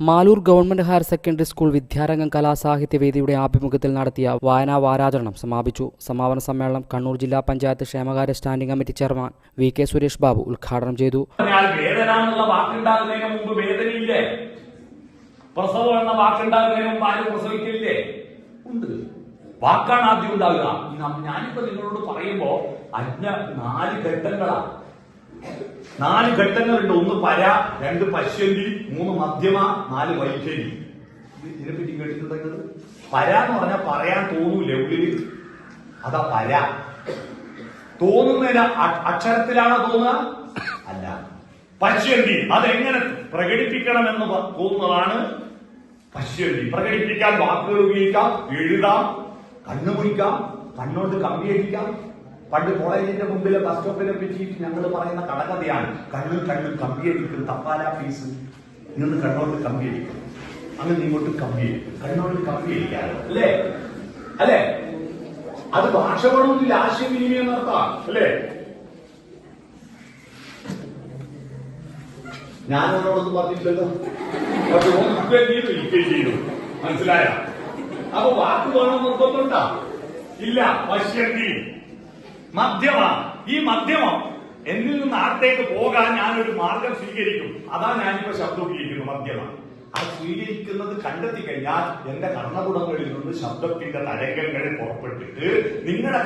Maloor government higher secondary school Vidyarangam കലാസാഹിത്യവേദിയുടെ ആഭിമുഖ്യത്തിൽ നടത്തിയ വായനാ വാരാചരണം സമാപിച്ചു. സമാപന സമ്മേളനം കണ്ണൂർ ജില്ലാ പഞ്ചായത്ത് ക്ഷേമകാര്യ standing committee chairman VK Suresh Babu ഉദ്ഘാടനം ചെയ്തു. വാക്കാണ് ആദ്യം ഉണ്ടാവുക. ഞാനിപ്പോ നിങ്ങളോട് പറയുമ്പോ 4 ഘട്ടങ്ങളാണ്. 4 ഘട്ടങ്ങളുണ്ട്. 1 പര, 2 പശ്യന്തി, 3 മധ്യമ, 4 വൈഖരി. ഇതിനെപ്പറ്റി കേട്ടിട്ടുണ്ടെങ്കിൽ പര എന്ന് പറഞ്ഞാൽ പറയാൻ തോന്നൂലേ ഉള്ളിൽ, അതാ പര. തോന്നുന്നതിന് അക്ഷരത്തിലാണോ തോന്നുക? അല്ല. പശ്യന്തി അതെങ്ങനെ പ്രകടിപ്പിക്കണമെന്ന് തോന്നുന്നതാണ് പശ്യന്തി. പ്രകടിപ്പിക്കാൻ വാക്കുകൾ ഉപയോഗിക്കാം, എഴുതാം, കണ്ണുപിടിക്കാം, കണ്ണോട്ട് കമ്പിയടിക്കാം. പണ്ട് കോളേജിന്റെ മുമ്പിലെ ബസ് സ്റ്റോപ്പിനെ പറ്റി ഞങ്ങൾ പറയുന്ന കടകഥയാണ്. കണ്ണും കമ്പിയടിക്കും, തപ്പാല പീസ് ഇന്ന് കണ്ണോട്ട് കമ്പിയടിക്കും, അങ്ങനെ ഇങ്ങോട്ട് കമ്പിയടിക്കും, കണ്ണോട്ട് കമ്പിയടിക്കാറ് അല്ലേ? അല്ലെ? അത് ഭാഷ വേണമെന്നില്ല, ആശയവിനിമയം നടത്താം അല്ലേ? ഞാനോടൊന്നും പറഞ്ഞില്ലല്ലോ, ചെയ്തു. മനസ്സിലായ? അപ്പൊ വാക്ക് വേണം നിർബന്ധമുണ്ടാ? ഇല്ല. പശ്യന്തി മധ്യമ. ഈ മധ്യമം എന്നിൽ നിന്ന് ആർത്തേക്ക് പോകാൻ ഞാനൊരു മാർഗം സ്വീകരിക്കും. അതാ ഞാനിപ്പോ ശബ്ദം ഉപയോഗിക്കുന്നു, മധ്യമ. അത് സ്വീകരിക്കുന്നത് കണ്ടെത്തി കഴിഞ്ഞാൽ എന്റെ കർണകുടങ്ങളിൽ നിന്ന് ശബ്ദത്തിന്റെ തരംഗങ്ങൾ പുറപ്പെട്ടിട്ട് നിങ്ങളുടെ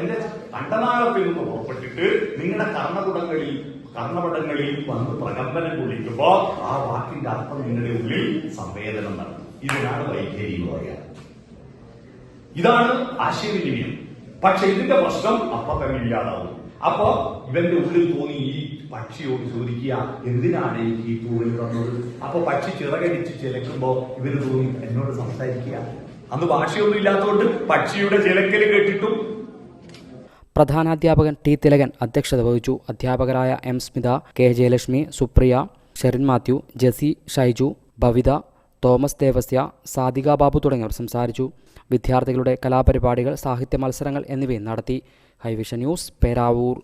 എന്റെ കണ്ടനാളത്തിൽ നിന്ന് പുറപ്പെട്ടിട്ട് നിങ്ങളുടെ കർണപടങ്ങളിൽ വന്ന് പ്രകമ്പനം കൊള്ളിക്കുമ്പോ ആ വാക്കിന്റെ അർത്ഥം നിങ്ങളുടെ ഉള്ളിൽ സംവേദനം നടത്തും. ഇതിനാണ് വൈഖരി എന്ന് പറയുക. ഇതാണ് ആശയവിനിമയം. പക്ഷെ ഇതിന്റെ പ്രശ്നം അപ്പൊ തന്നെ ഇല്ലാതാവും. അപ്പൊ ഇവന്റെ ഉള്ളിൽ തോന്നി ഈ പക്ഷിയോട് ചോദിക്കുക, എന്തിനാണ് എനിക്ക് ഈ തൂവൽ തന്നത്? അപ്പൊ പക്ഷി ചിറകടിച്ച് ചിലക്കുമ്പോ ഇവര് തോന്നി എന്നോട് സംസാരിക്കുക. അന്ന് ഭാഷയൊന്നും ഇല്ലാത്തതുകൊണ്ട് പക്ഷിയുടെ ചിലക്കല് കേട്ടിട്ടും. പ്രധാനാധ്യാപകൻ T തിലകൻ അധ്യക്ഷത വഹിച്ചു. അധ്യാപകരായ M സ്മിത, K ജയലക്ഷ്മി, സുപ്രിയ, ഷെറിൻ മാത്യു, ജെസി, ഷൈജു, ഭവിത, തോമസ് ദേവസ്യ, സാദിക ബാബു തുടങ്ങിയവർ സംസാരിച്ചു. വിദ്യാർത്ഥികളുടെ കലാപരിപാടികൾ, സാഹിത്യ മത്സരങ്ങൾ എന്നിവയും നടത്തി. High vision news, Peravoor.